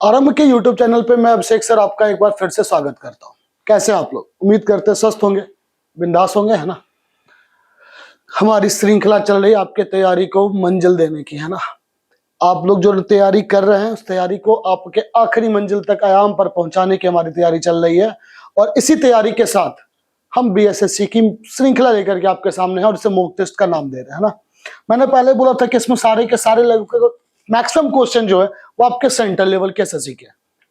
आरंभ के YouTube channel पे मैं अभिषेक सर आपका एक बार फिर से स्वागत करता हूँ। कैसे आप लोग? उम्मीद करते हैं स्वस्थ होंगे, बिंदास होंगे, है ना। हमारी श्रृंखला चल रही है आपके तैयारी को मंजिल देने की, है ना। आप लोग जो तैयारी कर रहे हैं उस तैयारी को आपके आखिरी मंजिल तक आयाम पर पहुंचाने की हमारी तैयारी चल रही है। और इसी तैयारी के साथ हम BSSC की श्रृंखला लेकर के आपके सामने है और इसे मॉक टेस्ट का नाम दे रहे हैं, है ना। मैंने पहले बोला था कि इसमें सारे के सारे मैक्सिमम क्वेश्चन जो है वो आपके सेंटर लेवल के SSC के,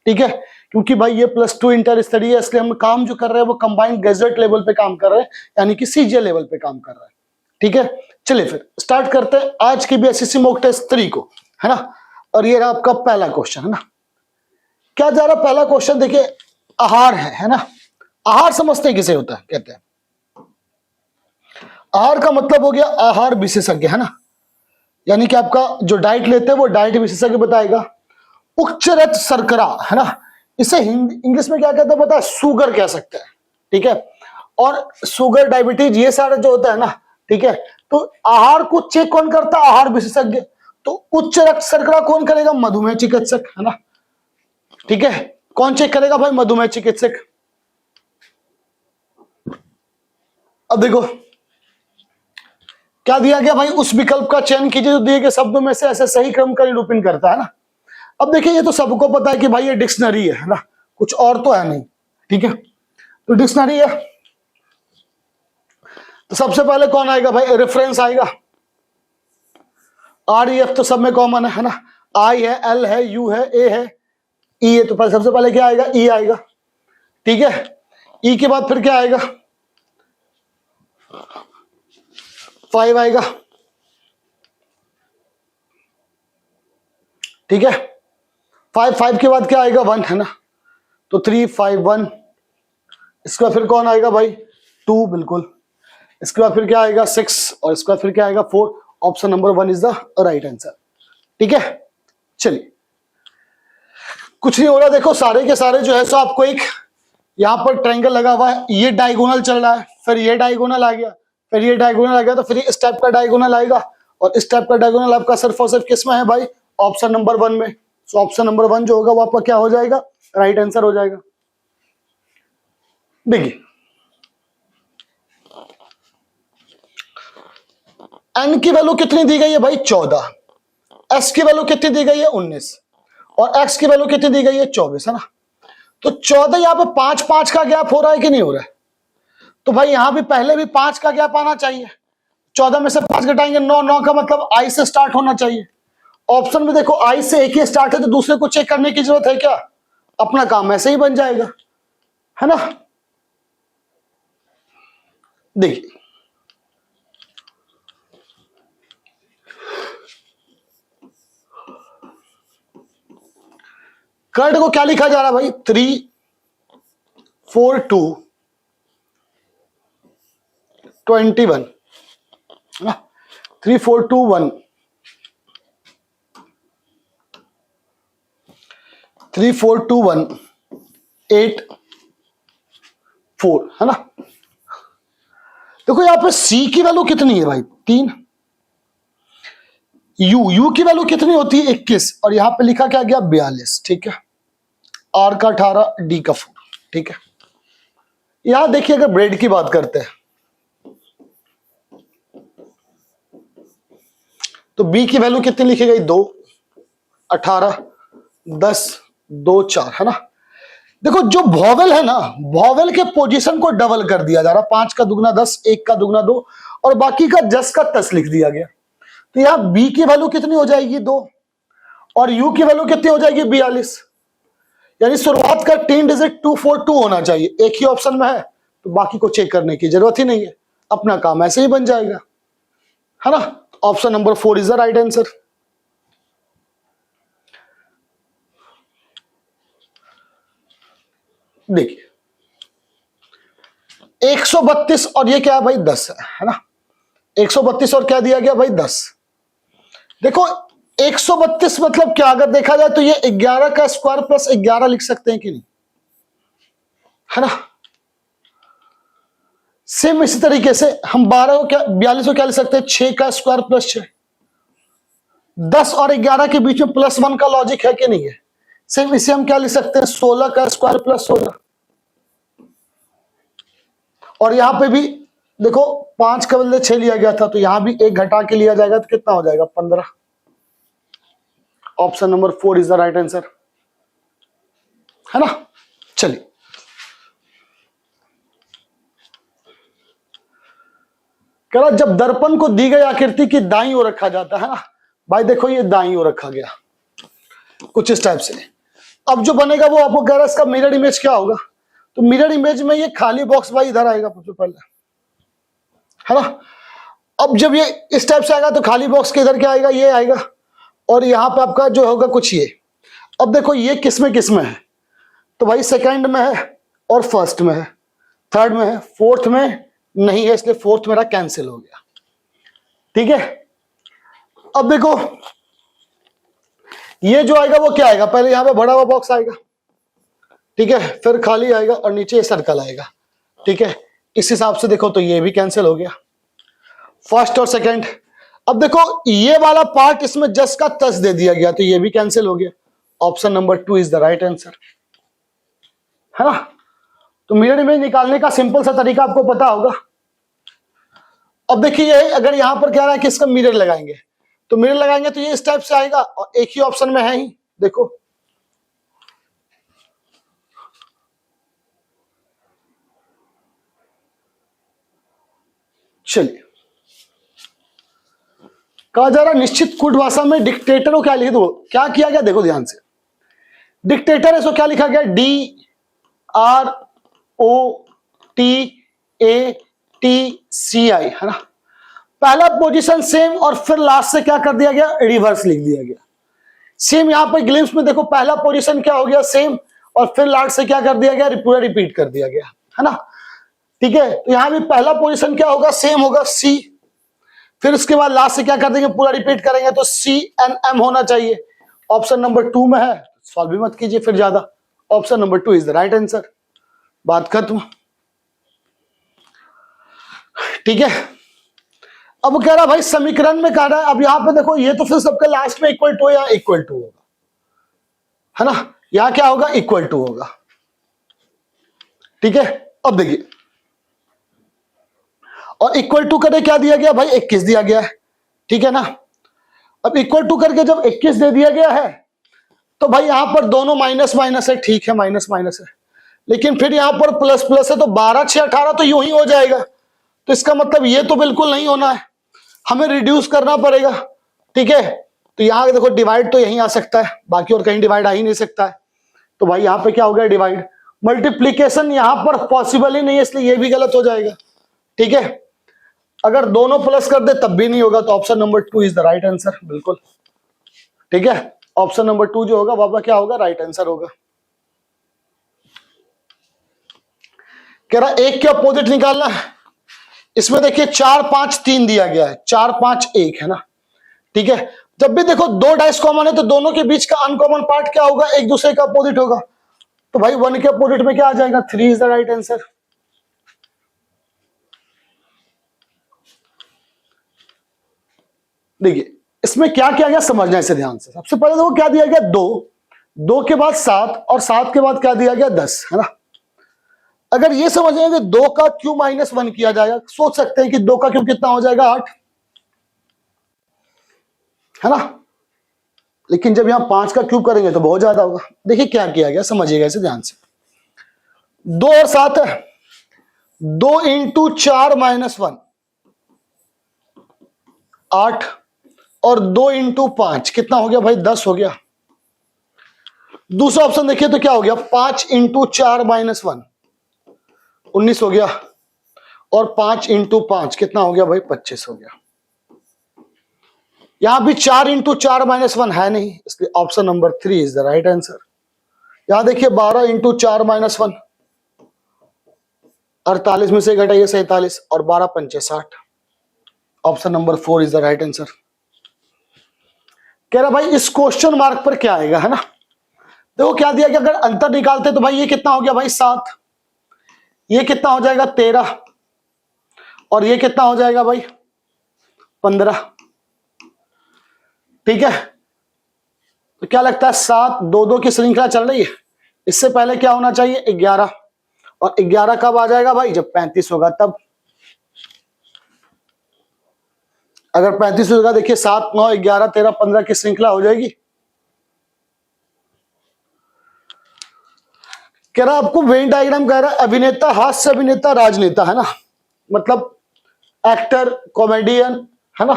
ठीक है। क्योंकि भाई ये +2 इंटर स्तरीय है, इसलिए हम काम जो कर रहे हैं वो कंबाइंड गैजेट लेवल पे काम कर रहे हैं, यानी कि CGL लेवल पे काम कर रहे हैं, ठीक है। चलिए फिर स्टार्ट करते हैं आज की BSSC मॉक टेस्ट 3 को, है ना। और ये रहा आपका पहला क्वेश्चन, है ना। क्या जा रहा पहला क्वेश्चन? देखिए, आहार है ना। आहार समझते हैं किसे होता है? कहते हैं आहार का मतलब हो गया आहार विशेषज्ञ, है ना। यानी कि आपका जो डाइट लेते हैं वो डाइट विशेषज्ञ बताएगा। उच्च रक्त शर्करा, है ना, इसे इंग्लिश में क्या कहते हैं पता है? शुगर कह सकते हैं, ठीक है। और शुगर, डायबिटीज, ये सारा जो होता है ना, ठीक है। तो आहार को चेक कौन करता है? आहार विशेषज्ञ। तो उच्च रक्त शर्करा कौन करेगा? मधुमेह चिकित्सक, है ना, ठीक है। कौन चेक करेगा भाई? मधुमेह चिकित्सक। अब देखो क्या दिया गया भाई, उस विकल्प का चयन कीजिए जो दिए गए शब्दों में से ऐसे सही क्रम का निरूपण करता है ना। अब देखिए ये तो सबको पता है कि भाई ये डिक्शनरी है ना, कुछ और तो है नहीं, ठीक है। तो डिक्शनरी है तो सबसे पहले कौन आएगा भाई? रेफरेंस आएगा। REF तो सब में कॉमन है ना। I है, L है, U है, A है, E है। तो सबसे पहले क्या आएगा? E आएगा, ठीक है। E के बाद फिर क्या आएगा? 5 आएगा, ठीक है। 5 के बाद क्या आएगा? 1, है ना। तो 3, 5, 1। इसके बाद फिर कौन आएगा भाई? 2, बिल्कुल। इसके बाद फिर क्या आएगा? 6। और इसके बाद फिर क्या आएगा? 4। Option number 1 is the right answer, ठीक है। चलिए, कुछ नहीं हो रहा। देखो सारे के सारे जो है सो आपको एक यहां पर ट्रायंगल लगा हुआ है, ये डायगोनल चल रहा है, फिर ये डायगोनल आ गया, फिर ये डायगोनल आ गया, तो फिर इस टाइप का डायगोनल आएगा। और इस टाइप का डायगोनल आपका सिर्फ और सिर्फ किस में है भाई? ऑप्शन नंबर 1 में। सो ऑप्शन नंबर 1 जो होगा वो आपका क्या हो जाएगा? राइट आंसर हो जाएगा। देखिए n की वैल्यू कितनी दी गई है भाई? 14। s की वैल्यू कितनी दी गई है? 19। और x की वैल्यू कितनी दी गई है? 24, है ना। तो 14 यहां पे 5 का गैप हो रहा है कि नहीं हो रहा है? तो भाई यहां भी पहले भी 5 का गैप आना चाहिए। 14 में से 5 घटाएंगे 9। 9 का मतलब I से स्टार्ट होना चाहिए। ऑप्शन में देखो I से एक ही स्टार्ट है, तो दूसरे को चेक करने की जरूरत है क्या? अपना काम ऐसे ही बन जाएगा, है ना। देखिए कर्ड को क्या लिखा जा रहा है भाई? 3, 4, 2, 21, है ना। 3, 4, 2, 1, 3, 4, 2, 1, 8, 4, है ना। देखो यहां पे C की वैल्यू कितनी है भाई? 3। U की वैल्यू कितनी होती है? 21। और यहां पे लिखा क्या गया? 42, ठीक है। R का 18, D का 4, ठीक है। यहां देखिए अगर ब्रेड की बात करते हैं तो B की वैल्यू कितनी लिखी गई? 2, 18, 10, 2, 4, है ना। देखो जो वॉवेल है ना, वॉवेल के पोजीशन को डबल कर दिया जा रहा। 5 का दुगना 10, 1 का दुगना 2, और बाकी का 10 का 10 लिख दिया गया। तो यहां B की वैल्यू कितनी हो जाएगी? 2। और U की वैल्यू कितनी हो जाएगी? 42। यानी शुरुआत का 3 डिजिट 242 होना चाहिए। एक ही ऑप्शन में है तो बाकी को चेक करने की जरूरत ही नहीं है, अपना काम ऐसे ही बन जाएगा, है ना। Option number 4 is the right answer. देखिए 132 और ये क्या है भाई? 10 है ना। 132 और क्या दिया गया भाई? 10। देखो 132 मतलब क्या? अगर देखा जाए तो ये 11 का स्क्वायर प्लस 11 लिख सकते हैं कि नहीं, है ना। सेम इसी तरीके से हम 12 को क्या 42 को क्या लिख सकते हैं? 6 का स्क्वायर प्लस 6। 10 और 11 के बीच में +1 का लॉजिक है कि नहीं है? सेम इसे हम क्या लिख सकते हैं, 16 का स्क्वायर प्लस 16। और यहां पे भी देखो 5 के बदले 6 लिया गया था, तो यहां भी 1 घटा के लिया जाएगा तो कितना हो जाएगा, 15। Option number 4 is the right answer, है ना। चलिए, कह रहा जब दर्पण को दी गई आकृति की दाईं ओर रखा जाता है ना, भाई देखो ये दाईं ओर रखा गया कुछ इस टाइप से। अब जो बनेगा वो आपको कह रहा है इसका मिरर इमेज क्या होगा, तो मिरर इमेज में ये खाली बॉक्स भाई इधर आएगा सबसे पहले, है ना। अब जब ये इस टाइप से आएगा तो खाली बॉक्स के इधर क्या आएगा, ये आएगा, और यहां पे आपका जो होगा कुछ ये। अब देखो ये किस में है, तो भाई सेकंड में है और फर्स्ट में है, थर्ड में है, फोर्थ में नहीं है, इसलिए फोर्थ मेरा कैंसिल हो गया। ठीक है, अब देखो ये जो आएगा वो क्या आएगा, पहले यहां पे बड़ा हुआ बॉक्स आएगा, ठीक है, फिर खाली आएगा और नीचे ये सर्कल आएगा। ठीक है, इस हिसाब से देखो तो ये भी कैंसिल हो गया, फर्स्ट और सेकंड। अब देखो ये वाला पार्ट इसमें जस्ट का तस दे दिया गया, तो ये भी कैंसिल हो गया। Option number 2 is the right answer, है ना। तो मिरर इमेज निकालने का सिंपल सा तरीका आपको पता होगा। अब देखिए अगर यहां पर क्या रहा है कि इसका मिरर लगाएंगे, तो मिरर लगाएंगे तो ये इस टाइप से आएगा, और एक ही ऑप्शन में है ही, देखो चलिए, कहा जा रहा निश्चित कूट भाषा में डिक्टेटर को क्या लिख दो, क्या किया गया, देखो ध्यान से। डिक्टेटर है, सो क्या लिखा गया, DROTATCI, है ना। पहला पोजीशन सेम और फिर लास्ट से क्या कर दिया गया, रिवर्स लिख दिया गया। सेम यहां पर ग्लिम्स में देखो पहला पोजीशन क्या हो गया, सेम, और फिर लास्ट से क्या कर दिया गया, पूरा रिपीट कर दिया गया, है ना। ठीक है, तो यहां भी पहला पोजीशन क्या होगा, सेम होगा C, फिर उसके बाद लास्ट से क्या कर देंगे, पूरा रिपीट करेंगे, तो CNM होना चाहिए। ऑप्शन नंबर 2 में है, सॉल्व भी मत कीजिए फिर ज्यादा। Option number 2 is the right answer, बात खत्म। ठीक है, अब कह रहा भाई समीकरण में कह रहा है, अब यहां पे देखो ये तो फिर सबका लास्ट में इक्वल टू या इक्वल टू होगा, है ना। यहां क्या होगा, इक्वल टू होगा। ठीक है, अब देखिए, और इक्वल टू करके क्या दिया गया भाई, 21 दिया गया है, ठीक है ना। अब इक्वल टू करके जब 21 दे दिया गया है, तो भाई यहां पर दोनों माइनस माइनस है, ठीक है, माइनस माइनस है, लेकिन फिर यहां पर प्लस प्लस है, तो 12 6 18 तो यूं ही हो जाएगा। तो इसका मतलब ये तो बिल्कुल नहीं होना है, हमें रिड्यूस करना पड़ेगा। ठीक है, तो यहां देखो डिवाइड तो यहीं आ सकता है, बाकी और कहीं डिवाइड आ ही नहीं सकता है, तो भाई यहां पे क्या हो गया, डिवाइड। मल्टीप्लीकेशन यहां पर पॉसिबल ही नहीं है, इसलिए ये भी गलत हो जाएगा। ठीक है, अगर दोनों प्लस कर दे तब भी नहीं होगा, तो option number 2 is the right answer, बिल्कुल। ठीक है, ऑप्शन नंबर 2 जो होगा बाबा क्या होगा, राइट आंसर होगा। कह रहा एक के अपोजिट निकालना है, इसमें देखिए 4 5 3 दिया गया है, 4 5 1, है ना। ठीक है, जब भी देखो दो डाइस कॉमन है तो दोनों के बीच का अनकॉमन पार्ट क्या होगा, एक दूसरे का अपोजिट होगा, तो भाई 1 के अपोजिट में क्या आ जाएगा, 3 इज द राइट आंसर। देखिए इसमें क्या किया गया, समझना इसे ध्यान से। सबसे पहले तो क्या दिया गया, 2 के बाद 7, और 7 के बाद क्या दिया गया, 10, है ना। अगर ये समझेंगे कि 2 का क्यूब माइनस 1 किया जाएगा, सोच सकते हैं कि 2 का क्यूब कितना हो जाएगा, 8, है ना। लेकिन जब यहां 5 का क्यूब करेंगे तो बहुत ज्यादा होगा। देखिए क्या किया गया, समझिएगा इसे ध्यान से। 2 और 7 है, 2 इंटू 4 माइनस 1 8, और 2 इंटू 5 कितना हो गया भाई, 10 हो गया। दूसरा ऑप्शन देखिए तो क्या हो गया, 5 इंटू 4 माइनस 1 19 हो गया, और 5 इंटू 5 कितना हो गया भाई, 25 हो गया। यहां भी 4 इंटू 4 माइनस 1 है नहीं, इसलिए option number 3 is the right answer. यहां देखिए 12 इंटू 4 माइनस 1 48 में से घटाइए 47, और 12 पंचे 60, option number 4 is the right answer. कह रहा भाई इस क्वेश्चन मार्क पर क्या आएगा, है ना। देखो क्या दिया गया, अगर अंतर निकालते तो भाई ये कितना हो गया भाई 7, ये कितना हो जाएगा 13, और ये कितना हो जाएगा भाई 15। ठीक है, तो क्या लगता है 7, 2-2 की श्रृंखला चल रही है। इससे पहले क्या होना चाहिए 11, और 11 कब आ जाएगा भाई जब 35 होगा तब। अगर 35 होगा देखिए 7, 9, 11, 13, 15 की श्रृंखला हो जाएगी। कह रहा आपको वेन डायग्राम कह रहा है अभिनेता, हास्य अभिनेता, राजनेता, है ना, मतलब एक्टर, कॉमेडियन, है ना,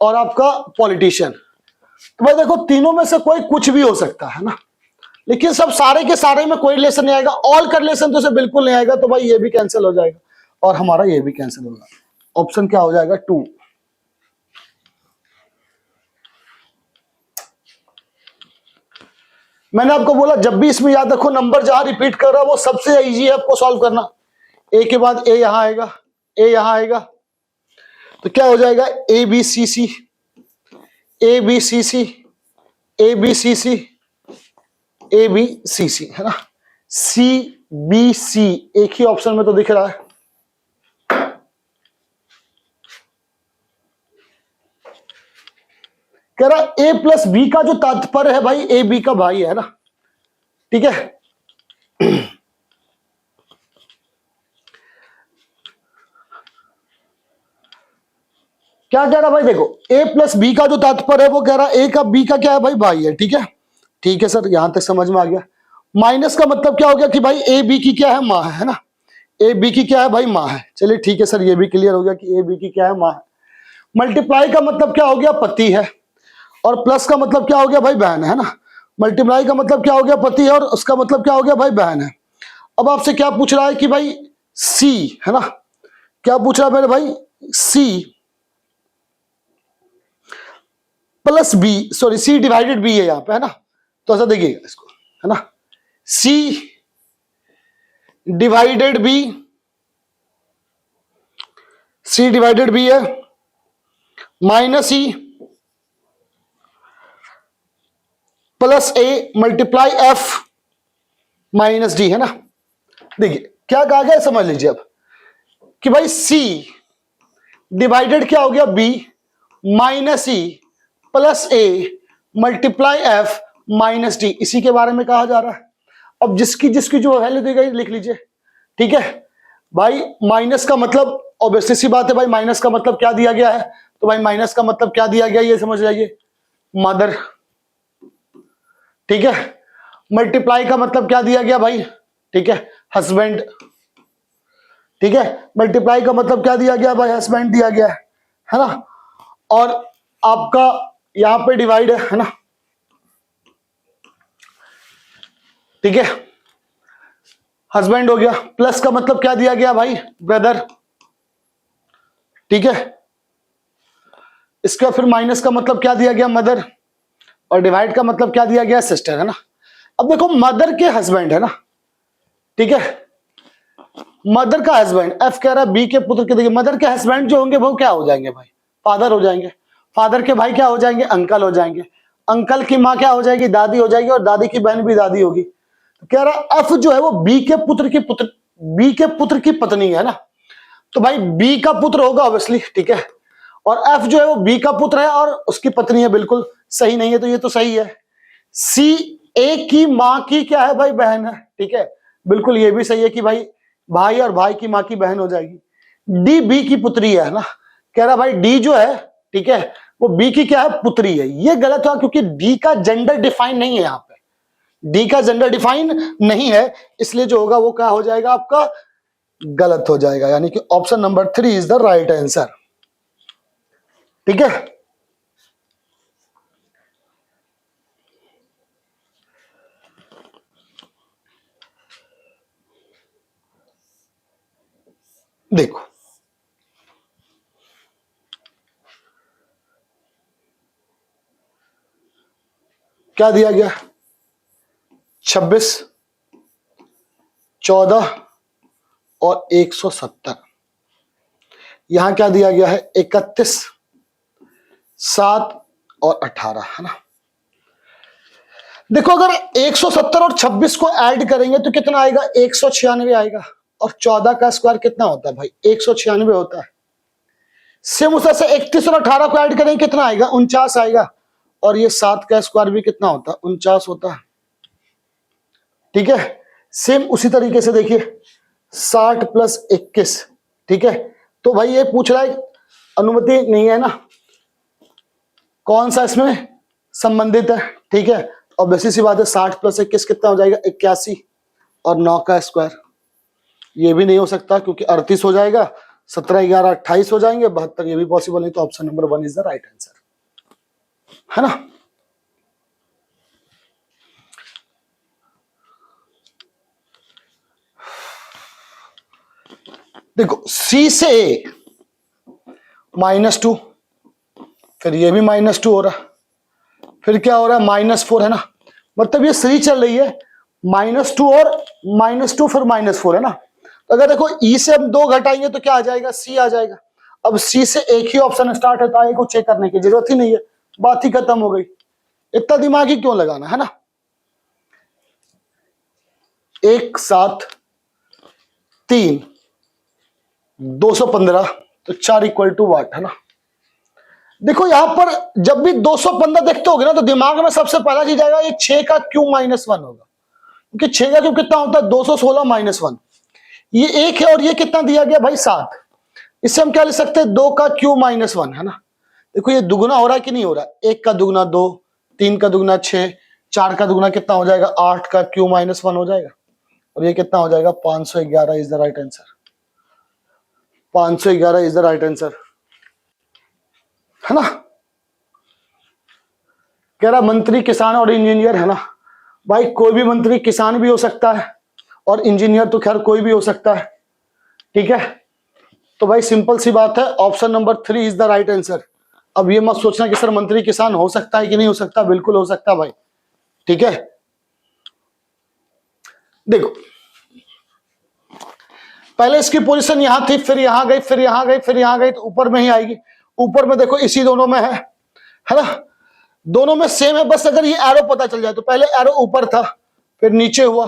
और आपका पॉलिटिशियन। तो भाई देखो तीनों में से कोई कुछ भी हो सकता है ना, लेकिन सब सारे के सारे में कोई रिलेशन नहीं आएगा। ऑल का रिलेशन तो से बिल्कुल नहीं आएगा, तो भाई ये भी कैंसिल हो जाएगा और हमारा ये भी कैंसिल होगा। ऑप्शन क्या हो जाएगा 2। मैंने आपको बोला जब भी इसमें याद रखो नंबर जहां रिपीट कर रहा है वो सबसे इजी है आपको सॉल्व करना। ए के बाद ए यहां आएगा, ए यहां आएगा, तो क्या हो जाएगा A B C C, A B C C, A B C C, A B C C, है ना, सी बी सी एक ही ऑप्शन में तो दिख रहा है। कह रहा ए प्लस बी का जो तात्पर्य है भाई ए बी का भाई है ना, ठीक है। क्या कह रहा भाई देखो ए प्लस बी का जो तात्पर्य है वो कह रहा ए का बी का क्या है भाई भाई है, ठीक है। ठीक है सर, यहां तक समझ में आ गया। माइनस का मतलब क्या हो गया कि भाई ए बी की क्या है माँ है ना, ए बी की क्या है भाई माँ है। चलिए ठीक है सर, ये भी क्लियर हो गया कि ए बी की क्या है माँ है। मल्टीप्लाई का मतलब क्या हो गया पति है, और प्लस का मतलब क्या हो गया भाई बहन है ना। मल्टीप्लाई का मतलब क्या हो गया पति है, और उसका मतलब क्या हो गया भाई बहन है। अब आपसे क्या पूछ रहा है कि भाई सी, है ना, क्या पूछ रहा है मेरे भाई C plus B, sorry C divided B है यहां पे, है ना। तो ऐसा देखिएगा इसको, है ना, C divided B, C divided B है minus E plus A multiply F minus D, है ना। देखिए क्या कहा गया समझ लीजिए अब कि भाई सी डिवाइडेड क्या हो गया B minus E plus A multiply F minus D, इसी के बारे में कहा जा रहा है। अब जिसकी जिसकी जो वैल्यू दी गई लिख लीजिए, ठीक है भाई। माइनस का मतलब ऑब्वियसली सी बात है भाई, माइनस का मतलब क्या दिया गया है, तो भाई माइनस का मतलब क्या दिया गया ये समझ जाइए मदर, ठीक है। मल्टीप्लाई का मतलब क्या दिया गया भाई, ठीक है हस्बैंड, ठीक है। मल्टीप्लाई का मतलब क्या दिया गया भाई हस्बैंड दिया गया है ना। और आपका यहां पे डिवाइड है ना, ठीक है, हस्बैंड हो गया। प्लस का मतलब क्या दिया गया भाई ब्रदर, ठीक है। इसका फिर माइनस का मतलब क्या दिया गया मदर, और डिवाइड का मतलब क्या दिया गया सिस्टर, है ना। अब देखो मदर के हस्बैंड है ना, ठीक है, मदर का हस्बैंड, एफ कह रहा है बी के पुत्र के, देखिए मदर के हस्बैंड जो होंगे वो क्या हो जाएंगे भाई फादर हो जाएंगे, फादर के भाई क्या हो जाएंगे अंकल हो जाएंगे, अंकल की माँ क्या हो जाएगी दादी हो जाएगी, और दादी की बहन भी दादी होगी। तो कह रहा एफ जो है वो बी के पुत्र की पत्नी है ना, तो भाई बी का पुत्र होगा ऑब्वियसली, ठीक है। और एफ जो है वो बी का पुत्र है और उसकी पत्नी है, बिल्कुल सही नहीं है तो ये तो सही है। सी ए की माँ की क्या है भाई बहन है, ठीक है, बिल्कुल ये भी सही है कि भाई भाई और भाई की माँ की बहन हो जाएगी। डी बी की पुत्री है ना, कह रहा भाई डी जो है, ठीक है, वो बी की क्या है पुत्री है। ये गलत हुआ क्योंकि डी का जेंडर डिफाइन नहीं है, यहां पे डी का जेंडर डिफाइन नहीं है, इसलिए जो होगा वो क्या हो जाएगा आपका गलत हो जाएगा, यानी कि option number 3 is the right answer, ठीक है। देखो क्या दिया गया 26, 14 और 170। यहां क्या दिया गया है 31, 7 और 18, है ना। देखो अगर 170 और 26 को ऐड करेंगे तो कितना आएगा 196 आएगा, और 14 का स्क्वायर कितना होता है भाई 196 होता है। सेम उस तरह से 31 और 18 को ऐड करेंगे कितना आएगा 49 आएगा, और ये 7 का स्क्वायर भी कितना होता है, 49 होता है। ठीक है, सेम उसी तरीके से देखिए 60 प्लस 21, ठीक है। तो भाई ये पूछ रहा है अनुमति नहीं है ना, कौन सा इसमें संबंधित है, ठीक है। और वैसी सी बात है 60 प्लस 21 कितना हो जाएगा, 81, और 9 का स्क्वायर ये भी नहीं हो सकता क्योंकि 38 हो जाएगा, 17 11 28 हो जाएंगे, 72 ये भी पॉसिबल नहीं। तो option number 1 is the right answer, है ना। देखो C से A -2, फिर ये भी -2 हो रहा, फिर क्या हो रहा है -4, है ना। मतलब ये सीरीज चल रही है, -2 और -2 फिर -4, है ना। तो अगर देखो E से हम 2 घटाएंगे तो क्या आ जाएगा, C आ जाएगा। अब C से एक ही ऑप्शन स्टार्ट है तो आगे को चेक करने की जरूरत ही नहीं है, बात ही खत्म हो गई। इतना दिमाग ही क्यों लगाना, है ना। 1 7 3 215 तो 4 = वाट, है ना। देखो यहां पर जब भी 215 देखते होगे ना तो दिमाग में सबसे पहला चीज आएगा ये 6 का क्यू -1 होगा, क्योंकि 6 का क्यू कितना होता है 216 -1, ये 1 है और ये कितना दिया गया भाई 7। इससे हम क्या ले सकते हैं 2 का क्यू -1, है ना। देखो ये दुगुना हो रहा है कि नहीं हो रहा, 1 का दुगुना 2, 3 का दुगुना 6, 4 का दुगुना कितना हो जाएगा 8 का क्यू -1 हो जाएगा, और ये कितना हो जाएगा 511 is the right answer. 511 is the right answer, है ना। कह रहा मंत्री किसान और इंजीनियर, है ना। भाई कोई भी मंत्री किसान भी हो सकता है और इंजीनियर तो खैर कोई भी हो सकता है, ठीक है। तो भाई सिंपल सी बात है, option number 3 is the right answer. अब ये मत सोचना कि सर मंत्री किसान हो सकता है कि नहीं हो सकता, बिल्कुल हो सकता है भाई, ठीक है। देखो पहले इसकी पोजीशन यहां थी, फिर यहां गई, फिर यहां गई, फिर यहां गई, तो ऊपर में ही आएगी। ऊपर में देखो इसी दोनों में है ना, दोनों में सेम है, बस अगर ये एरो पता चल जाए तो पहले एरो ऊपर था, फिर नीचे हुआ,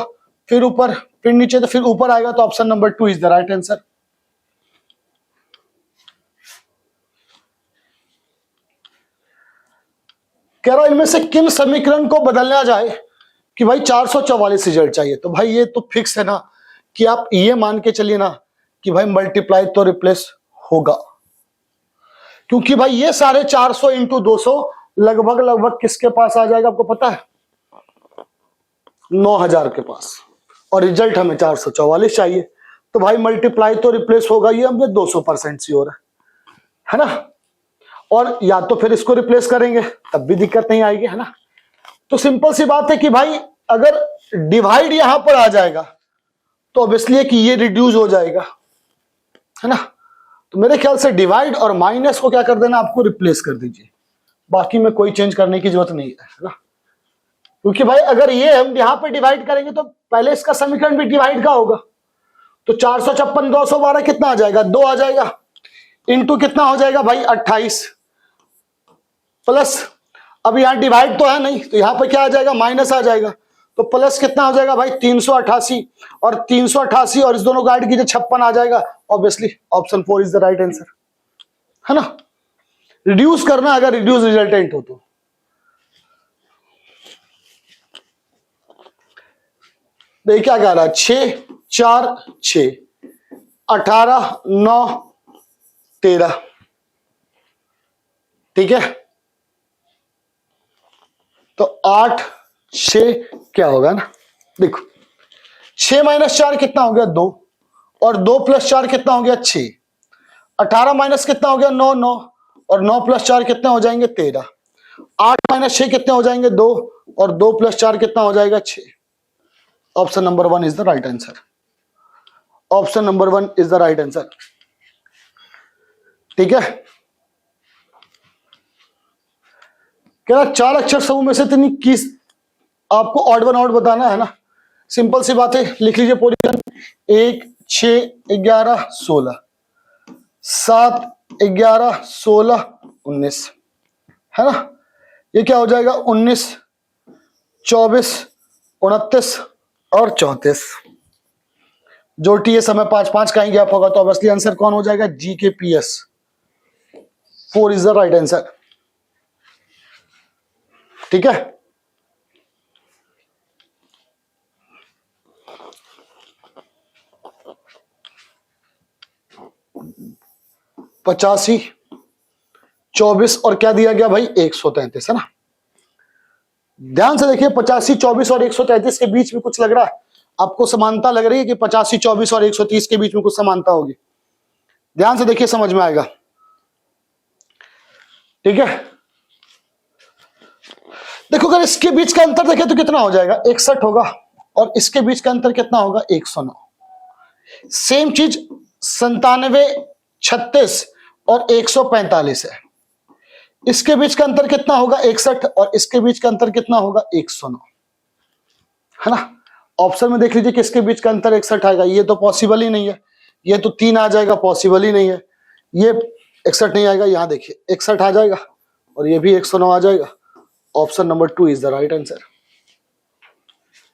फिर ऊपर, फिर नीचे, तो फिर ऊपर आएगा। तो option number 2 is the right answer. कह रहा इनमें से किन समीकरण को बदलना जाए कि भाई 444 रिजल्ट चाहिए। तो भाई ये तो फिक्स है ना कि आप ये मान के चलिए ना कि भाई मल्टीप्लाई तो रिप्लेस होगा, क्योंकि भाई ये सारे 400 × 200 लगभग किसके पास आ जाएगा आपको पता है, 9000 के पास, और रिजल्ट हमें 444 चाहिए। तो भाई मल्टीप्लाई तो रिप्लेस होगा, ये हमें 200% से हो रहा है ना। और या तो फिर इसको रिप्लेस करेंगे तब भी दिक्कत नहीं आएगी, है ना। तो सिंपल सी बात है कि भाई अगर डिवाइड यहां पर आ जाएगा तो ऑब्वियसली कि ये रिड्यूस हो जाएगा, है ना। तो मेरे ख्याल से डिवाइड और माइनस को क्या कर देना, आपको रिप्लेस कर दीजिए, बाकी में कोई चेंज करने की जरूरत नहीं है ना। क्योंकि भाई अगर ये हम यहां पे डिवाइड करेंगे तो पहले इसका समीकरण भी डिवाइड का होगा। तो 456 212 कितना आ जाएगा, 2 आ जाएगा, इंटू कितना हो जाएगा भाई 28, प्लस अब यहां डिवाइड तो है नहीं तो यहां पर क्या आ जाएगा माइनस आ जाएगा। तो प्लस कितना हो जाएगा भाई 388, और 388 और इस दोनों को ऐड कीजिए 56 आ जाएगा। Obviously option 4 is the right answer, है ना। रिड्यूस करना अगर रिड्यूस रिजल्टेंट हो तो क्या कह रहा है 6 4 6 18 9 13, ठीक है। तो 8 6 क्या होगा ना, देखो 6 - 4 कितना हो गया 2, और 2 + 4 कितना हो गया 6, 18 माइनस कितना हो गया 9 9, और 9 + 4 कितने हो जाएंगे 13, 8 - 6 कितने हो जाएंगे 2, और 2 + 4 कितना हो जाएगा 6। Option number 1 is the right answer. Option number 1 is the right answer, ठीक है। क्या 4 अक्षर समूह में से इतनी किस आपको ऑड वन आउट बताना है ना। सिंपल सी बात है, लिख लीजिए पोजीशन 1 6 11 16 7 11 16 19, है ना। ये क्या हो जाएगा 19 24 29 और 34। जो टी समय 5 5 का ही गैप होगा तो ऑब्वियसली आंसर कौन हो जाएगा, GKPS 4 is the right answer. ठीक है। पचासी, 24 और क्या दिया गया भाई 133 है ना। ध्यान से देखिए 85, 24 और 133 के बीच में कुछ लग रहा है आपको, समानता लग रही है कि 85, 24 और 130 के बीच में कुछ समानता होगी। ध्यान से देखिए समझ में आएगा, ठीक है। देखो अगर इसके बीच का अंतर देखें तो कितना हो जाएगा 61 होगा, और इसके बीच का अंतर कितना होगा 109। सेम चीज 97, 36 और 145 है। इसके बीच का अंतर कितना होगा 61, और इसके बीच का अंतर कितना होगा 109, है ना। ऑप्शन में देख लीजिए किसके बीच का अंतर 61 आएगा, ये तो पॉसिबल ही नहीं है। ये तो 3 आ जाएगा, पॉसिबल ही नहीं है। ये 61 नहीं आएगा, यहां देखिए 61 आ जाएगा, और ये भी 109 आ जाएगा। Option number 2 is the right answer,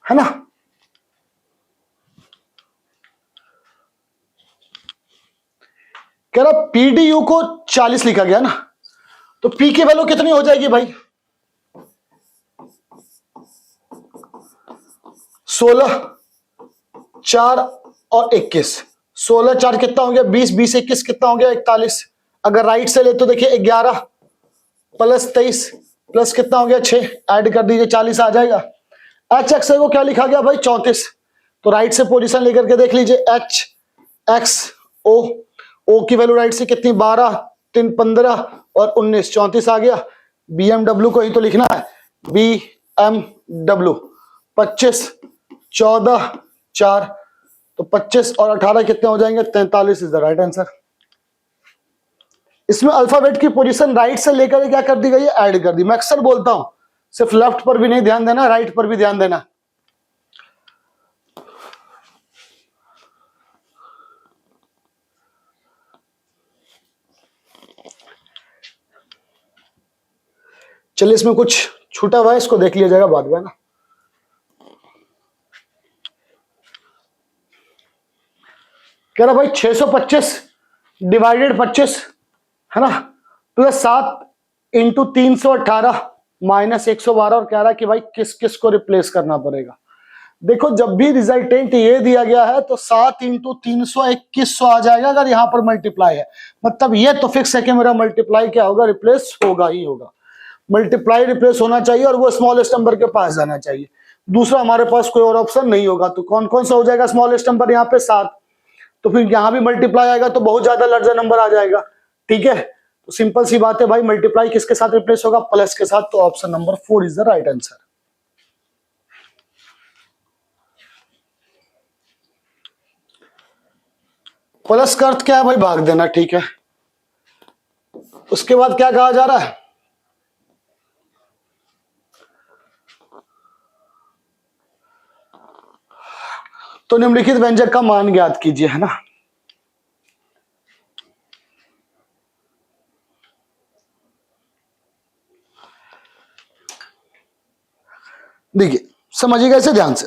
है ना। कह रहा पीडीयू को 40 लिखा गया ना, तो पी की वैल्यू कितनी हो जाएगी भाई 16, 4 और 21। 16, 4 कितना हो गया 20, 20, 21 कितना हो गया 41। अगर राइट से ले तो देखिए 11 प्लस 23 प्लस कितना हो गया 6, ऐड कर दीजिए 40 आ जाएगा। एच एक्स को क्या लिखा गया भाई 34, तो राइट से पोजीशन लेकर के देख लीजिए एच एक्स ओ, ओ की वैल्यू राइट से कितनी 12, 3, 15 और 19, 34 आ गया। बीएमडब्ल्यू को ही तो लिखना है, बीएमडब्ल्यू 25, 14, 4, तो 25 और 18 कितने हो जाएंगे 43 इज द राइट आंसर। इसमें अल्फाबेट की पोजीशन राइट से लेकर क्या कर दी गई है, ऐड कर दी। मैं अक्सर बोलता हूं सिर्फ लेफ्ट पर भी नहीं ध्यान देना, राइट पर भी ध्यान देना। चलिए इसमें कुछ छूटा हुआ है, इसको देख लिया जाएगा बाद में ना। कह रहा भाई 625 डिवाइडेड 25 है ना, प्लस 7 इंटू 318 माइनस 112, और कह रहा है कि भाई किस किस को रिप्लेस करना पड़ेगा। देखो जब भी रिजल्टेंट ये दिया गया है तो 7 इंटू 321 आ जाएगा अगर यहां पर मल्टीप्लाई है, मतलब ये तो फिक्स है कि मेरा मल्टीप्लाई क्या होगा रिप्लेस होगा ही होगा। मल्टीप्लाई रिप्लेस होना चाहिए और वो स्मॉलेस्ट नंबर के पास जाना चाहिए, दूसरा हमारे पास कोई और ऑप्शन नहीं होगा। तो कौन कौन सा हो जाएगा स्मॉलेस्ट नंबर यहाँ पे 7, तो फिर यहां भी मल्टीप्लाई आएगा तो बहुत ज्यादा लार्जर नंबर आ जाएगा, ठीक है। तो सिंपल सी बात है भाई, मल्टीप्लाई किसके साथ रिप्लेस होगा प्लस के साथ, तो option number 4 is the right answer. Plus का अर्थ क्या है भाई भाग देना, ठीक है। उसके बाद क्या कहा जा रहा है, तो निम्नलिखित व्यंजक का मान ज्ञात कीजिए, है ना। देखिए समझिएगा इसे ध्यान से।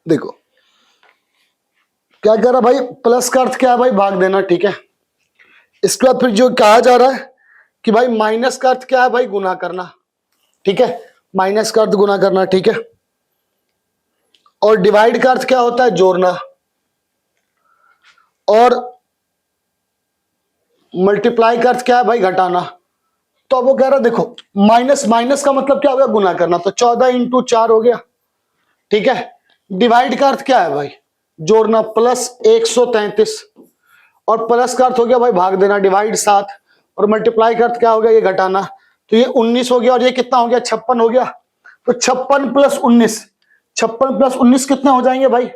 देखो क्या कह रहा भाई, प्लस का अर्थ क्या है भाई भाग देना, ठीक है। इसके बाद फिर जो कहा जा रहा है कि भाई माइनस का अर्थ क्या है भाई गुना करना, ठीक है। माइनस का अर्थ गुना करना, ठीक है। और डिवाइड का अर्थ क्या होता है जोड़ना, और मल्टीप्लाई का अर्थ क्या है भाई घटाना। तो अब वो कह रहा है देखो माइनस, माइनस का मतलब क्या हो गया गुना करना, तो 14 इंटू 4 हो गया, ठीक है। डिवाइड का अर्थ क्या है भाई जोड़ना, प्लस 133, और प्लस का अर्थ हो गया भाई भाग देना, डिवाइड 7, और मल्टीप्लाई का अर्थ क्या हो गया ये घटाना, तो ये 19 हो गया, और ये कितना हो गया 56 हो गया। तो 56 प्लस 19, 56 प्लस 19 कितने हो जाएंगे भाई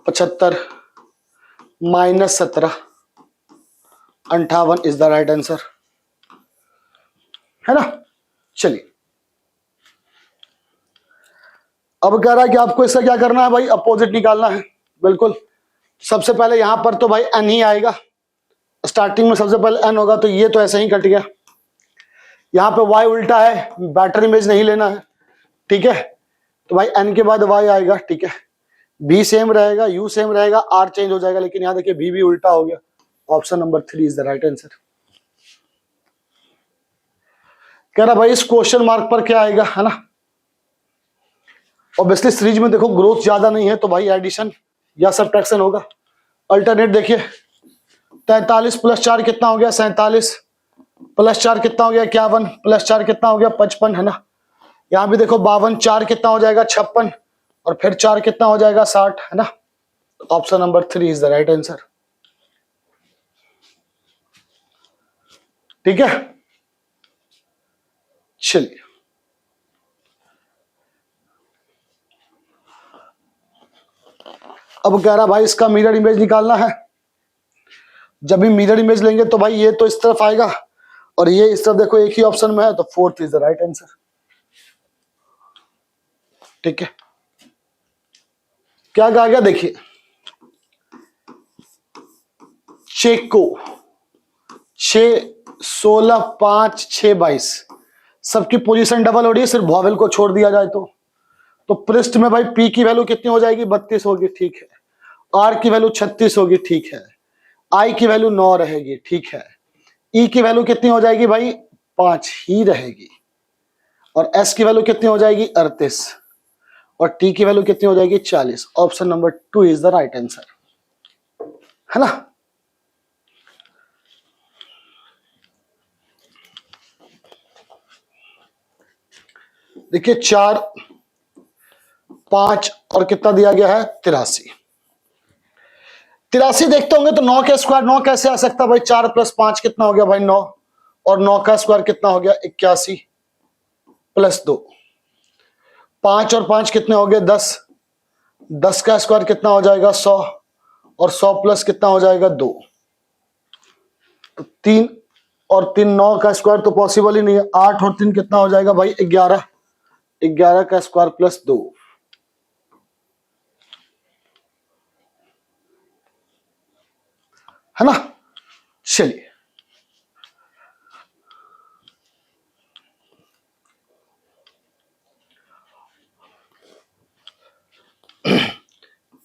75 minus 17, 58 is the right answer, है ना। चलिए अब कह रहा है कि आपको इसका क्या करना है भाई अपोजिट निकालना है। बिल्कुल सबसे पहले यहां पर तो भाई n ही आएगा, स्टार्टिंग में सबसे पहले n होगा, तो ये तो ऐसे ही कट गया। यहां पे y उल्टा है, बैटर इमेज नहीं लेना है, ठीक है। तो भाई n के बाद y आएगा, ठीक है। b सेम रहेगा, u सेम रहेगा, r चेंज हो जाएगा, लेकिन यहां देखिए b भी उल्टा हो गया। Option number 3 is the right answer. कह रहा भाई इस क्वेश्चन मार्क पर क्या आएगा, है ना। ऑब्वियसली सीरीज में देखो ग्रोथ ज्यादा नहीं है, तो भाई एडिशन या सब्ट्रैक्शन होगा। अल्टरनेट देखिए, 43 + 4 कितना हो गया, 47 + 4 कितना हो गया, 51 + 4 कितना हो गया, 55, है ना। यहां भी देखो 52, 4 कितना हो जाएगा, 56, और फिर 4 कितना हो जाएगा, 60, है ना। Option number 3 is the right answer, ठीक है। चलिए अब कह रहा भाई इसका मिरर इमेज निकालना है। जब भी मिरर इमेज लेंगे तो भाई ये तो इस तरफ आएगा और ये इस तरफ, देखो एक ही ऑप्शन में है, तो 4th is the right answer, ठीक है। क्या कहा गया देखिए, चेको 6, 16, 5, 6, 22 सबकी पोजीशन डबल हो रही है, सिर्फ वॉवेल को छोड़ दिया जाए तो पृष्ठ में भाई पी की वैल्यू कितनी हो जाएगी, 32 होगी, ठीक है। आर की वैल्यू 36 होगी, ठीक है। आई की वैल्यू 9 रहेगी, ठीक है। ई की वैल्यू कितनी हो जाएगी भाई, 5 ही रहेगी। और एस की वैल्यू कितनी हो जाएगी, 38, और टी की वैल्यू कितनी हो जाएगी, 40। Option number 2 is the right answer, है ना। देखिए 4, 5 और कितना दिया गया है, 83। 83 देखते होंगे तो 9 का स्क्वायर 9 कैसे आ सकता है भाई, 4 + 5 कितना हो गया भाई, 9, और 9 का स्क्वायर कितना हो गया, 81 + 2, 5 और 5 कितने हो गए, 10, 10 का स्क्वायर कितना हो जाएगा, 100, और 100 प्लस कितना हो जाएगा, 2, तो 3 और 3, 9 का स्क्वायर तो पॉसिबल ही नहीं है। 8 और 3 कितना हो जाएगा भाई, 11, 11 का स्क्वायर प्लस 2, है ना। चलिए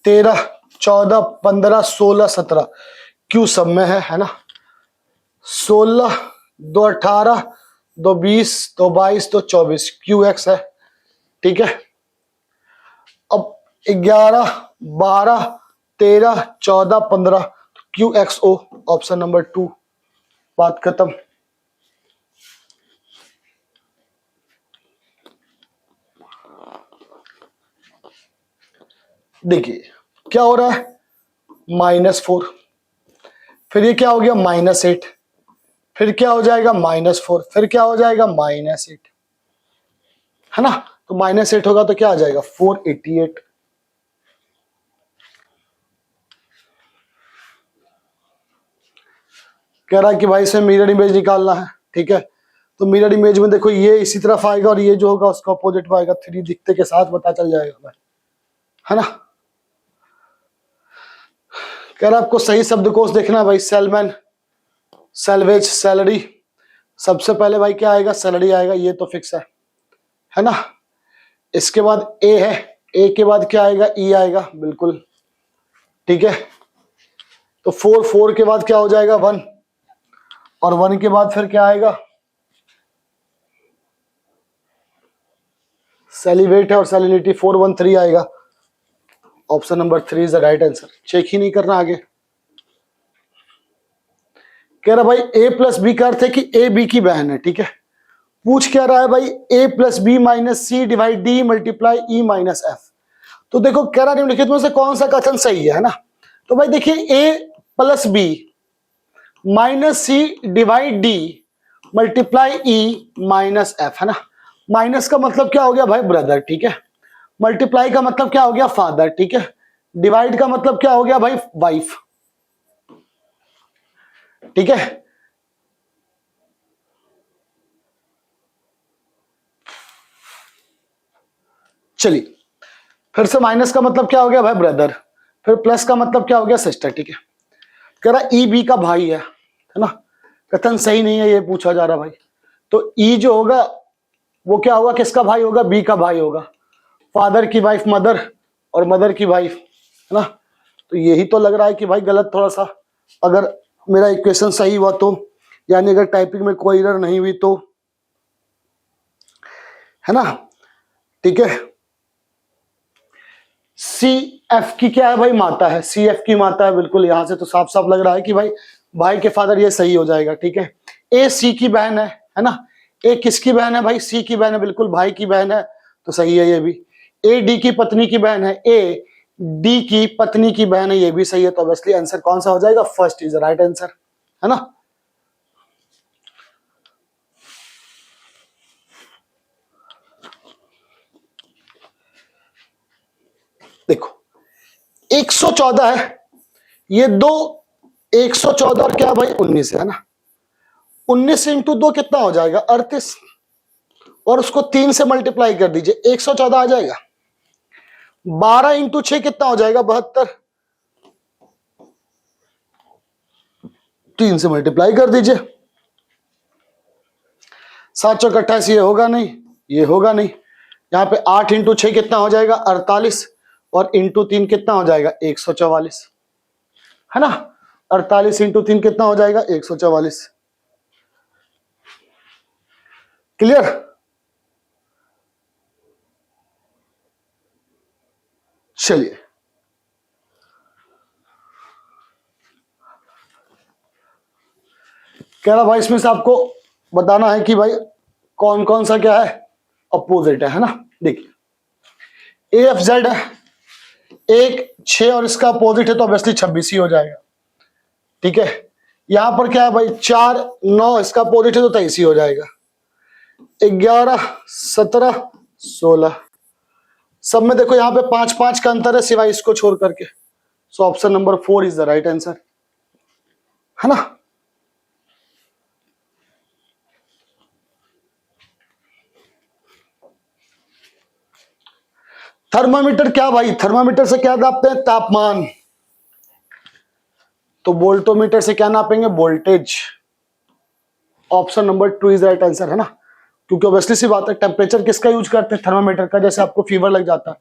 13, 14, 15, 16, 17 क्यू सब में है ना। 16, 2 18, 2 20, 2 22, 2 24 क्यू एक्स है, ठीक है। अब 11, 12, 13, 14, 15 क्यू एक्स ओ, ऑप्शन नंबर 2, बात खत्म। देखिए क्या हो रहा है, -4, फिर ये क्या हो गया, -8, फिर क्या हो जाएगा, -4, फिर क्या हो जाएगा, -8, है ना। तो -8 होगा तो क्या आ जाएगा, 488। कह रहा है कि भाई इसमें मिरर इमेज निकालना है, ठीक है। तो मिरर इमेज में देखो ये इसी तरफ आएगा और ये जो होगा उसका अपोजिट में आएगा, 3 दिखते के साथ पता चल जाएगा भाई, है ना। कह रहा आपको सही शब्दकोश देखना है भाई, सेलमैन, सेल्वेज, सैलरी, सबसे पहले भाई क्या आएगा, सैलरी आएगा, ये तो फिक्स है ना। इसके बाद ए है, ए के बाद क्या आएगा, ई आएगा, बिल्कुल ठीक है। तो 4, 4 के बाद क्या हो जाएगा, 1, और 1 के बाद फिर क्या आएगा, सेलिवेट है, और सेलिनिटी 4, 1, 3 आएगा। Option number 3 is the right answer, check ही नहीं करना आगे। कह रहा भाई a + b का अर्थ है कि a b की बहन है, ठीक है। पूछ क्या रहा है भाई, a + b - c / d × e - f। तो देखो कह रहा निम्नलिखित में से कौन सा कथन सही है ना। तो भाई देखिए a + b - c / d × e - f, है ना। माइनस का मतलब क्या हो गया भाई, ब्रदर, ठीक है। मल्टीप्लाई का मतलब क्या हो गया, फादर, ठीक है। डिवाइड का मतलब क्या हो गया भाई, वाइफ, ठीक है। चलिए फिर से माइनस का मतलब क्या हो गया भाई, ब्रदर, फिर प्लस का मतलब क्या हो गया, सिस्टर, ठीक है। कह रहा ई बी का भाई है ना। कथन सही नहीं है, ये पूछा जा रहा भाई। तो ई जो होगा वो क्या होगा, किसका भाई होगा, बी का भाई होगा। फादर की वाइफ मदर और मदर की वाइफ, है ना। तो यही तो लग रहा है कि भाई गलत थोड़ा सा, अगर मेरा इक्वेशन सही हुआ तो, यानी अगर टाइपिंग में कोई एरर नहीं हुई तो, है ना। ठीक है, सी एफ की क्या है भाई, माता है, सी एफ की माता है, बिल्कुल यहां से तो साफ साफ लग रहा है कि भाई भाई के फादर, ये सही हो जाएगा। ठीक है, ए सी की बहन है ना। ए किसकी बहन है भाई, सी की बहन है, बिल्कुल भाई की बहन है, तो सही है ये भी। ए डी की पत्नी की बहन है, ए डी की पत्नी की बहन है, ये भी सही है। तो ऑब्वियसली आंसर कौन सा हो जाएगा, first is the right answer, है ना। देखो 114 है, ये दो 114 और क्या भाई 19 है ना। 19 इंटू 2 कितना हो जाएगा 38, और उसको 3 से मल्टीप्लाई कर दीजिए, 114 आ जाएगा। 12 इंटू 6 कितना हो जाएगा 72, 3 से मल्टीप्लाई कर दीजिए। 7 चौक 28, ये होगा नहीं, ये होगा नहीं। यहां पे 8 इंटू 6 कितना हो जाएगा 48, और इंटू 3 कितना हो जाएगा 144, है ना। 48 इंटू 3 कितना हो जाएगा 144। क्लियर। चलिए कह रहा भाई इसमें से आपको बताना है कि भाई कौन कौन सा क्या है, अपोजिट है ना। देखिए ए एफ जेड है, 1 6 और इसका अपोजिट है तो ऑब्वियसली 26 ही हो जाएगा। ठीक है, यहां पर क्या है भाई 4 9, इसका अपोजिट है तो 23 ही हो जाएगा। 11 17 16, सब में देखो यहां पे 5 5 का अंतर है सिवाय इसको छोड़ करके। So option number 4 is the right answer, है ना। थर्मामीटर क्या भाई, थर्मामीटर से क्या नापते हैं, तापमान। तो वोल्टोमीटर से क्या नापेंगे, voltage. Option number 2 is right answer, है ना। क्योंकि ऑब्वियसली सी बात है, टेम्परेचर किसका यूज करते हैं, थर्मामीटर का। जैसे आपको फीवर लग जाता है,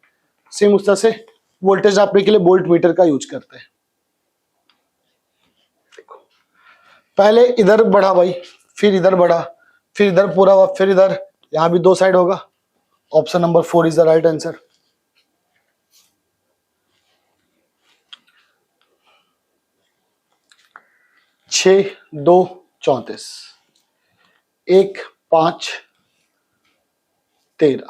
सेम उस तरह से वोल्टेज नापने के लिए वोल्ट मीटर का यूज करते हैं। पहले इधर बढ़ा भाई, फिर इधर बढ़ा, फिर इधर पूरा हुआ, फिर इधर, यहां भी 2 साइड होगा। Option number 4 is the right answer. छः 2 34, 1 5 13,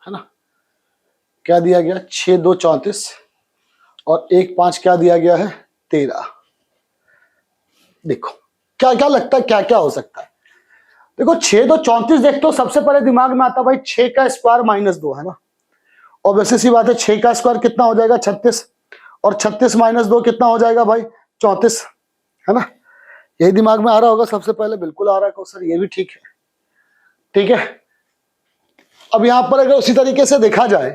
है ना। क्या दिया गया 6 2 34 और 1 5 क्या दिया गया है 13। देखो क्या क्या लगता है क्या क्या हो सकता है। देखो 6 2 34 देखते हो सबसे पहले दिमाग में आता भाई 6 का स्क्वायर माइनस 2, है ना। और वैसे सी बात है 6 का स्क्वायर कितना हो जाएगा 36, और 36 माइनस 2 कितना हो जाएगा भाई 34, है ना। यही दिमाग में आ रहा होगा सबसे पहले, बिल्कुल आ रहा है सर, ये भी ठीक है। ठीक है, अब यहां पर अगर उसी तरीके से देखा जाए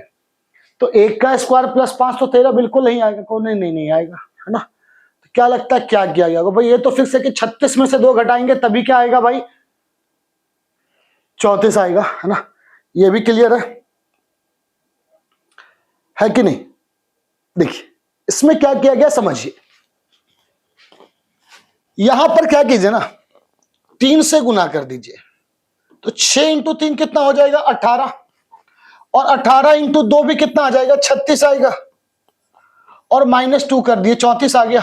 तो 1 का स्क्वायर प्लस 5 तो 13 बिल्कुल नहीं आएगा, कौन नहीं आएगा, है ना। तो क्या लगता है क्या किया गया भाई, ये तो फिक्स है कि 36 में से 2 घटाएंगे तभी क्या आएगा भाई 34 आएगा, है ना। ये भी क्लियर है कि नहीं। देखिए इसमें क्या किया गया समझिए, यहां पर क्या कीजिए ना 3 से गुना कर दीजिए, तो 6 इंटू 3 कितना हो जाएगा 18, और 18 इंटू 2 भी कितना आ जाएगा 36 आएगा, और -2 कर दिए 34 आ गया।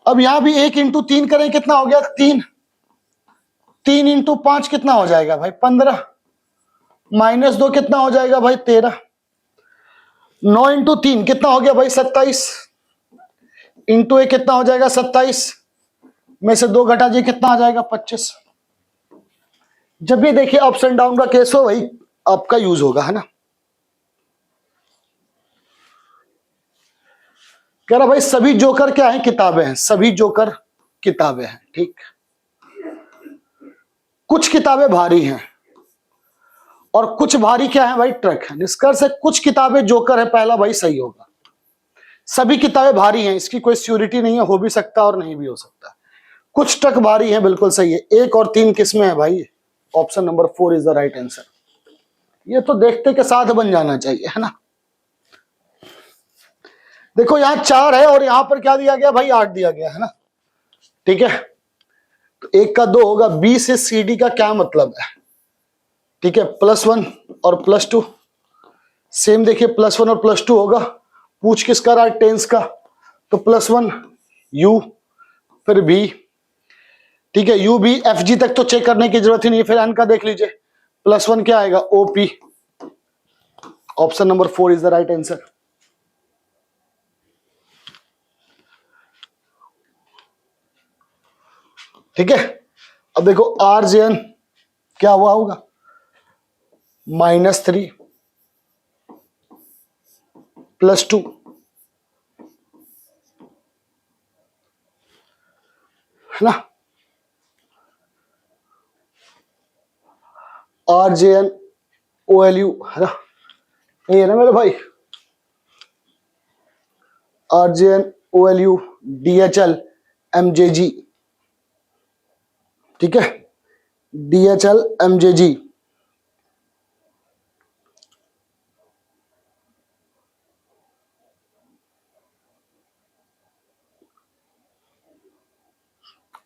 अब यहां भी 1 इंटू 3 करें कितना हो गया 3, 3 इंटू 5 कितना हो जाएगा भाई 15, -2 कितना हो जाएगा भाई 13, 9 इंटू 3 कितना हो गया भाई 27, इंटू 1 कितना हो जाएगा 27, में से 2 घटा दिए कितना आ जाएगा 25। जब भी देखिए अप्स एंड डाउन का केस हो वही आपका यूज होगा, है ना। कह रहा भाई सभी जोकर क्या है किताबें हैं, सभी जोकर किताबें हैं। ठीक, कुछ किताबें भारी हैं और कुछ भारी क्या है भाई ट्रक है। निष्कर्ष है कुछ किताबें जोकर है, पहला भाई सही होगा। सभी किताबें भारी हैं, इसकी कोई श्योरिटी नहीं है, हो भी सकता और नहीं भी हो सकता। कुछ ट्रक भारी है, बिल्कुल सही है। 1 और 3 किसमें है भाई, option number 4 is the right answer. ये तो देखते के साथ बन जाना चाहिए, है ना। देखो यहां 4 है और यहां पर क्या दिया गया भाई, 8 दिया गया, है ना। ठीक है, तो 1 का 2 होगा। बी से सी डी का क्या मतलब है, ठीक है, +1 और +2। सेम देखिए, +1 और +2 होगा। पूछ किसका रहा है, टेंस का, तो +1 यू, फिर बी, ठीक है, यू बी एफ जी तक तो चेक करने की जरूरत ही नहीं है। फिर एन का देख लीजिए, +1 क्या आएगा, O P. Option number 4 is the right answer. ठीक है, अब देखो आर जे एन क्या हुआ होगा, -3 +2, है ना। R J N O L U, है ना, ये है ना मेरे भाई, R J N O L U D H L M J G, ठीक है, D H L M J G.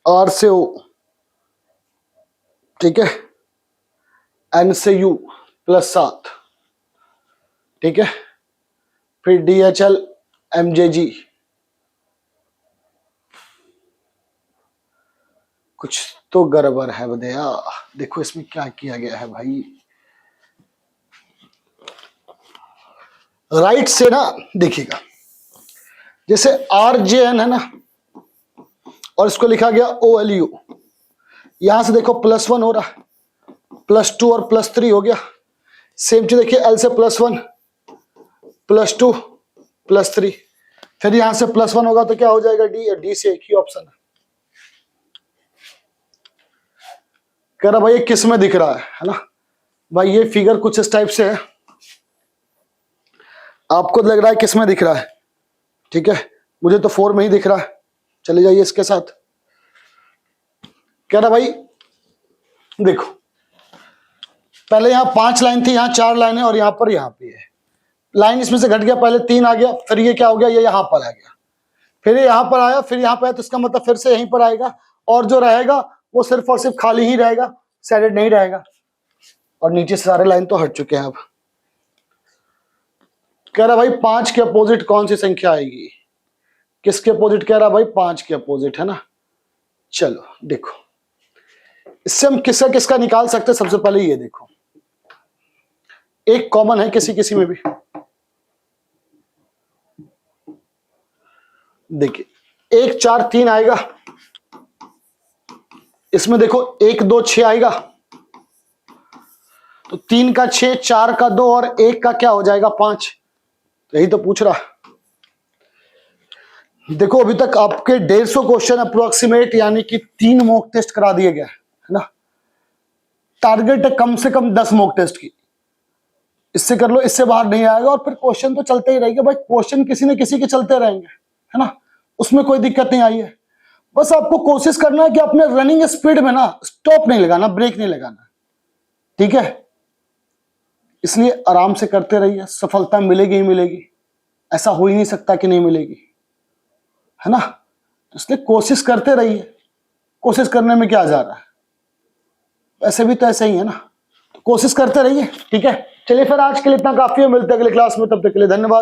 R से ओ, ठीक है, एन से यू +7, ठीक है, फिर D H L M J G. कुछ तो गड़बड़ है बदया। देखो इसमें क्या किया गया है भाई, राइट से ना देखिएगा, जैसे आर जे एन है ना, और इसको लिखा गया ओ एल यू। यहां से देखो +1 हो रहा, +2 और +3 हो गया। सेम चीज देखिए, एल से +1 +2 +3, फिर यहां से +1 होगा तो क्या हो जाएगा, डी। डी से एक ही ऑप्शन है। कह रहा भाई ये किस में दिख रहा है ना। भाई ये फिगर कुछ इस टाइप से है, आपको लग रहा है किस में दिख रहा है, ठीक है, मुझे तो 4 में ही दिख रहा है। चले जाइए इसके साथ। कह रहा भाई देखो, पहले यहां 5 लाइन थी, यहां 4 लाइन है, और यहां पर यहां पे है लाइन, इसमें से घट गया, पहले 3 आ गया, फिर ये क्या हो गया, ये यहां पर आ गया, फिर ये यहां पर आया, फिर यहां पर आया, तो इसका मतलब फिर से यहीं पर आएगा, और जो रहेगा वो सिर्फ और सिर्फ खाली ही रहेगा, सैडेड नहीं रहेगा। और नीचे से सारे लाइन तो हट चुके हैं अब। कह रहा भाई 5 के अपोजिट कौन सी संख्या आएगी, किसके अपोजिट, कह रहा भाई 5 के अपोजिट, है ना। चलो देखो, इससे हम किसका किसका निकाल सकते हैं। सबसे पहले ये देखो, एक कॉमन है किसी किसी में भी, देखिए 1 4 3 आएगा, इसमें देखो 1 2 6 आएगा, तो 3 का 6, 4 का 2 और 1 का क्या हो जाएगा, 5। यही तो पूछ रहा। देखो अभी तक आपके 150 क्वेश्चन अप्रोक्सीमेट, यानी कि 3 मॉक टेस्ट करा दिए गए, है ना। टारगेट है कम से कम 10 मॉक टेस्ट की, इससे कर लो, इससे बाहर नहीं आएगा। और फिर क्वेश्चन तो चलते ही रहेंगे भाई, क्वेश्चन किसी न किसी के चलते रहेंगे, है ना, उसमें कोई दिक्कत नहीं आई है। बस आपको कोशिश करना है कि अपने रनिंग स्पीड में ना स्टॉप नहीं लगाना, ब्रेक नहीं लगाना, ठीक है। इसलिए आराम से करते रहिए, सफलता मिलेगी ही मिलेगी, ऐसा हो ही नहीं सकता कि नहीं मिलेगी, है ना। इसलिए कोशिश करते रहिए, कोशिश करने में क्या जा रहा है, ऐसे भी तो ऐसे ही है ना, तो कोशिश करते रहिए, ठीक है। चलिए फिर आज के लिए इतना काफी है, मिलते हैं अगले क्लास में, तब तक के लिए धन्यवाद।